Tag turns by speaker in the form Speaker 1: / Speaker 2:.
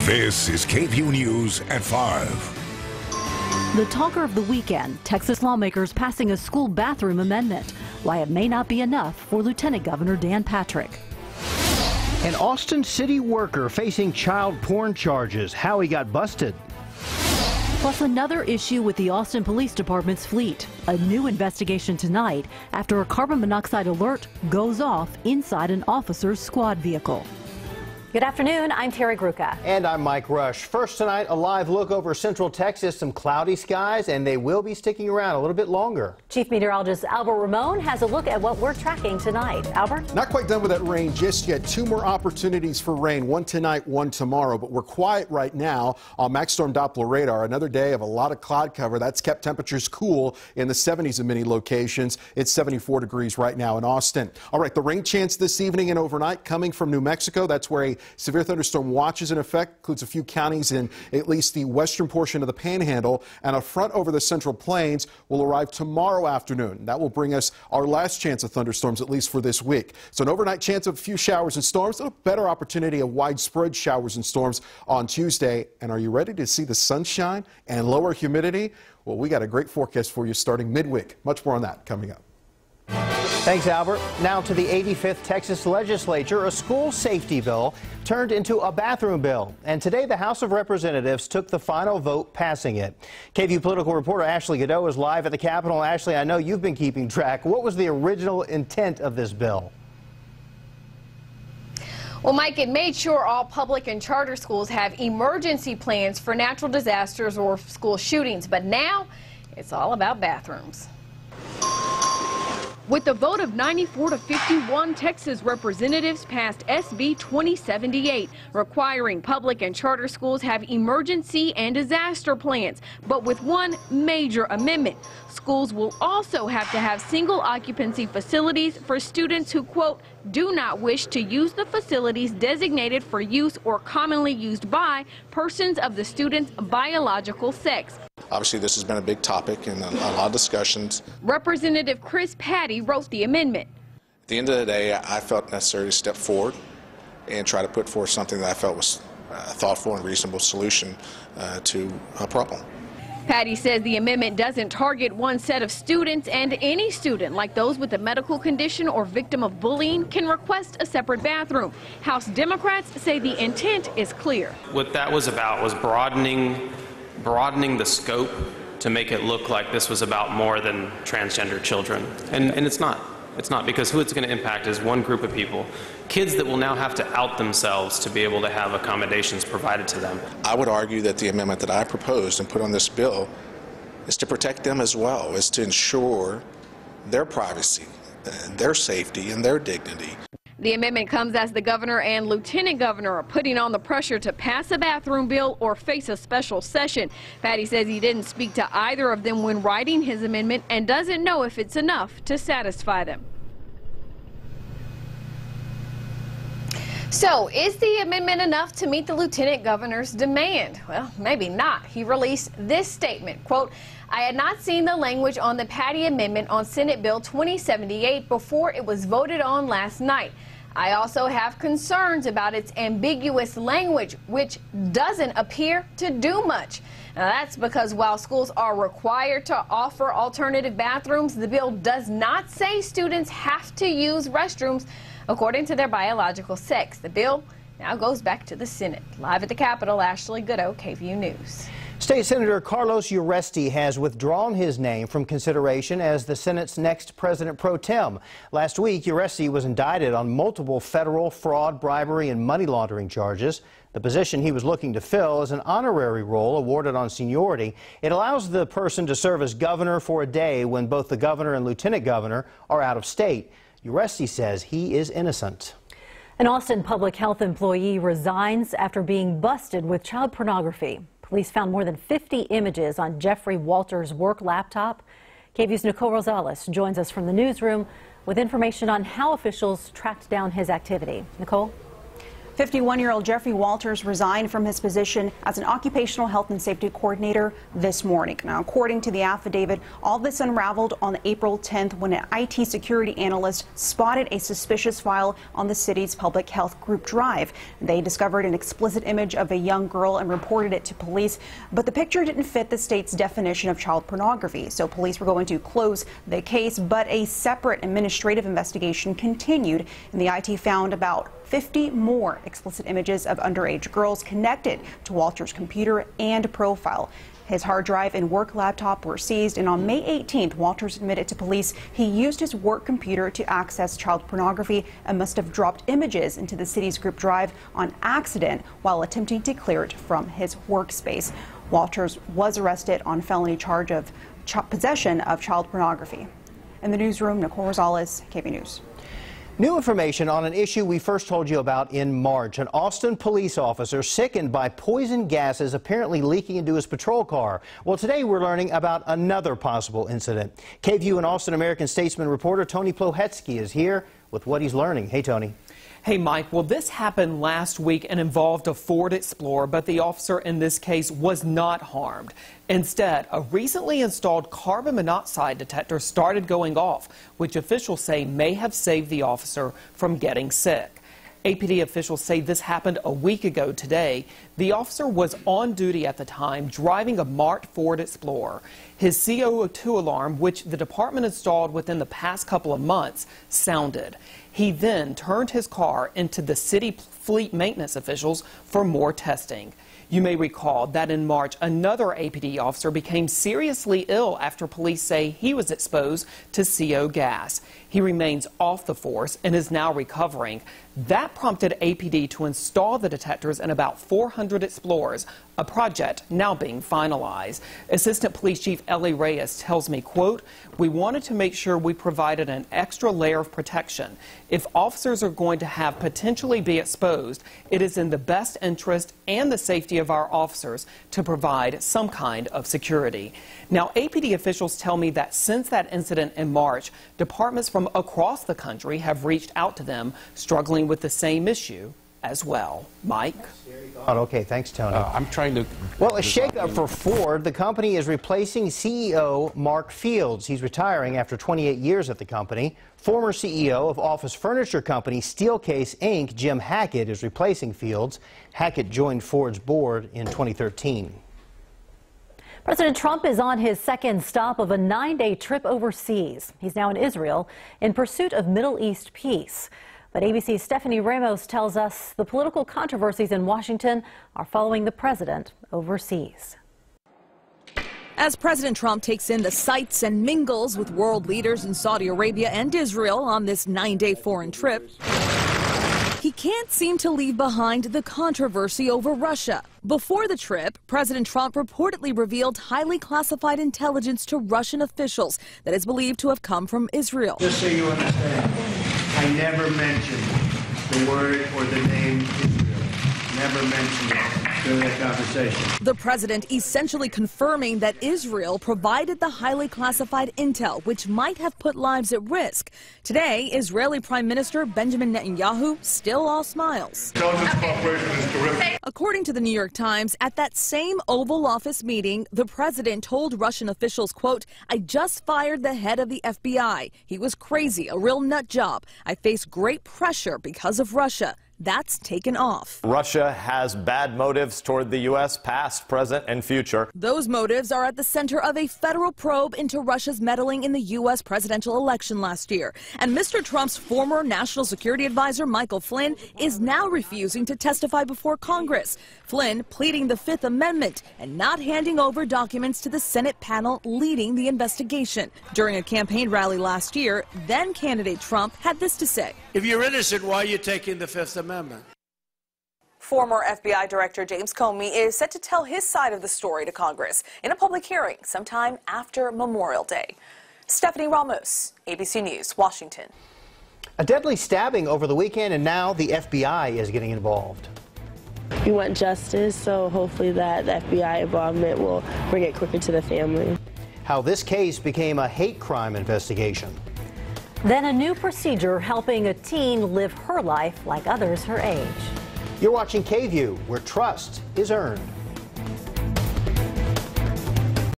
Speaker 1: This is KVUE News at 5.
Speaker 2: The talker of the weekend, Texas lawmakers passing a school bathroom amendment. Why it may not be enough for Lieutenant Governor Dan Patrick.
Speaker 3: An Austin City worker facing child porn charges. How he got busted.
Speaker 2: Plus another issue with the Austin Police Department's fleet. A new investigation tonight after a carbon monoxide alert goes off inside an officer's squad vehicle.
Speaker 4: Good afternoon, I'm Terry Gruca.
Speaker 3: And I'm Mike Rush. First tonight, a live look over central Texas, some cloudy skies, and they will be sticking around a little bit longer.
Speaker 4: Chief Meteorologist Albert Ramon has a look at what we're tracking tonight. Albert?
Speaker 5: Not quite done with that rain just yet. Two more opportunities for rain, one tonight, one tomorrow, but we're quiet right now on Max Storm Doppler radar. Another day of a lot of cloud cover. That's kept temperatures cool in the 70s in many locations. It's 74 degrees right now in Austin. All right, the rain chance this evening and overnight coming from New Mexico. That's where a severe thunderstorm watch is in effect, includes a few counties in at least the western portion of the Panhandle, and a front over the Central Plains will arrive tomorrow afternoon. That will bring us our last chance of thunderstorms, at least for this week. So an overnight chance of a few showers and storms, a better opportunity of widespread showers and storms on Tuesday. And are you ready to see the sunshine and lower humidity? Well, we got a great forecast for you starting midweek. Much more on that coming up.
Speaker 3: Thanks, Albert. Now to the 85th Texas Legislature. A school safety bill turned into a bathroom bill. And today, the House of Representatives took the final vote passing it. KVUE political reporter Ashley Godot is live at the Capitol. Ashley, I know you've been keeping track. What was the original intent of this bill?
Speaker 6: Well, Mike, it made sure all public and charter schools have emergency plans for natural disasters or school shootings. But now it's all about bathrooms. With a vote of 94 to 51, Texas representatives passed SB 2078, requiring public and charter schools have emergency and disaster plans, but with one major amendment. Schools will also have to have single occupancy facilities for students who, quote, do not wish to use the facilities designated for use or commonly used by persons of the student's biological sex.
Speaker 7: Obviously, this has been a big topic and a lot of discussions.
Speaker 6: Representative Chris Patty wrote the amendment.
Speaker 7: At the end of the day, I felt necessary to step forward and try to put forth something that I felt was a thoughtful and reasonable solution to a problem.
Speaker 6: Patty says the amendment doesn't target one set of students, and any student, like those with a medical condition or victim of bullying, can request a separate bathroom. House Democrats say the intent is clear.
Speaker 8: What that was about was broadening the scope to make it look like this was about more than transgender children. And it's not. It's not, because who it's going to impact is one group of people, kids that will now have to out themselves to be able to have accommodations provided to them.
Speaker 7: I would argue that the amendment that I proposed and put on this bill is to protect them as well, is to ensure their privacy, their safety, and their dignity.
Speaker 6: The amendment comes as the governor and lieutenant governor are putting on the pressure to pass a bathroom bill or face a special session. Patty says he didn't speak to either of them when writing his amendment and doesn't know if it's enough to satisfy them. So, is the amendment enough to meet the lieutenant governor's demand? Well, maybe not. He released this statement, quote, I had not seen the language on the Patty amendment on Senate Bill 2078 before it was voted on last night. I also have concerns about its ambiguous language, which doesn't appear to do much. Now, that's because while schools are required to offer alternative bathrooms, the bill does not say students have to use restrooms according to their biological sex. The bill now goes back to the Senate. Live at the Capitol, Ashley Godot, KVUE News.
Speaker 3: State Senator Carlos Uresti has withdrawn his name from consideration as the Senate's next president pro tem. Last week, Uresti was indicted on multiple federal fraud, bribery, and money laundering charges. The position he was looking to fill is an honorary role awarded on seniority. It allows the person to serve as governor for a day when both the governor and lieutenant governor are out of state. Uresti says he is innocent.
Speaker 2: An Austin public health employee resigns after being busted with child pornography. Police found more than 50 images on Jeffrey Walters' work laptop. KVUE's Nicole Rosales joins us from the newsroom with information on how officials tracked down his activity. Nicole?
Speaker 9: 51-year-old Jeffrey Walters resigned from his position as an occupational health and safety coordinator this morning. Now, according to the affidavit, all this unraveled on April 10th when an IT security analyst spotted a suspicious file on the city's public health group drive. They discovered an explicit image of a young girl and reported it to police, but the picture didn't fit the state's definition of child pornography. So police were going to close the case, but a separate administrative investigation continued, and the IT found about 50 more explicit images of underage girls connected to Walter's computer and profile. His hard drive and work laptop were seized, and on May 18th, Walters admitted to police he used his work computer to access child pornography and must have dropped images into the city's group drive on accident while attempting to clear it from his workspace. Walters was arrested on felony charge of possession of child pornography. In the newsroom, Nicole Rosales, KVUE News.
Speaker 3: New information on an issue we first told you about in March. An Austin police officer sickened by poison gases apparently leaking into his patrol car. Well, today we're learning about another possible incident. KVUE and Austin American Statesman reporter Tony Plohetsky is here with what he's learning. Hey, Tony.
Speaker 10: Hey, Mike. Well, this happened last week and involved a Ford Explorer, but the officer in this case was not harmed. Instead, a recently installed carbon monoxide detector started going off, which officials say may have saved the officer from getting sick. APD officials say this happened a week ago today. The officer was on duty at the time, driving a marked Ford Explorer. His CO2 alarm, which the department installed within the past couple of months, sounded. He then turned his car into the city fleet maintenance officials for more testing. You may recall that in March, another APD officer became seriously ill after police say he was exposed to CO gas. He remains off the force and is now recovering. That prompted APD to install the detectors in about 400 Explorers, a project now being finalized. Assistant Police Chief Ellie Reyes tells me, quote, "We wanted to make sure we provided an extra layer of protection. If officers are going to have potentially be exposed, it is in the best interest and the safety of our officers to provide some kind of security." Now, APD officials tell me that since that incident in March, departments from across the country have reached out to them struggling with the same issue as well. Mike?
Speaker 3: Okay, thanks, Tony.
Speaker 11: I'm trying to...
Speaker 3: Well, a shakeup for Ford. The company is replacing CEO Mark Fields. He's retiring after 28 years at the company. Former CEO of office furniture company Steelcase Inc., Jim Hackett, is replacing Fields. Hackett joined Ford's board in 2013.
Speaker 2: President Trump is on his second stop of a 9-day trip overseas. He's now in Israel in pursuit of Middle East peace. But ABC's Stephanie Ramos tells us the political controversies in Washington are following the president overseas.
Speaker 12: As President Trump takes in the sights and mingles with world leaders in Saudi Arabia and Israel on this 9-day foreign trip, he can't seem to leave behind the controversy over Russia. Before the trip, President Trump reportedly revealed highly classified intelligence to Russian officials that is believed to have come from Israel.
Speaker 13: Just so you understand, I never mentioned the word or the name Israel. Never mentioned it during that conversation.
Speaker 12: The president essentially confirming that Israel provided the highly classified intel, which might have put lives at risk. Today, Israeli Prime Minister Benjamin Netanyahu still all smiles. According to the New York Times, at that same Oval Office meeting, the president told Russian officials, quote, "I just fired the head of the FBI. He was crazy, a real nut job. I face great pressure because of Russia." That's taken off.
Speaker 14: Russia has bad motives toward the U.S., past, present, and future.
Speaker 12: Those motives are at the center of a federal probe into Russia's meddling in the U.S. presidential election last year. And Mr. Trump's former national security advisor, Michael Flynn, is now refusing to testify before Congress. Flynn pleading the Fifth Amendment and not handing over documents to the Senate panel leading the investigation. During a campaign rally last year, then candidate Trump had this to say.
Speaker 13: If you're innocent, why are you taking the Fifth Amendment?
Speaker 12: Former FBI Director James Comey is set to tell his side of the story to Congress in a public hearing sometime after Memorial Day. Stephanie Ramos, ABC News, Washington.
Speaker 3: A deadly stabbing over the weekend, and now the FBI is getting involved.
Speaker 15: We want justice, so hopefully that the FBI involvement will bring it quicker to the family.
Speaker 3: How this case became a hate crime investigation.
Speaker 2: Then a new procedure helping a teen live her life like others her age.
Speaker 3: You're watching KVUE, where trust is earned.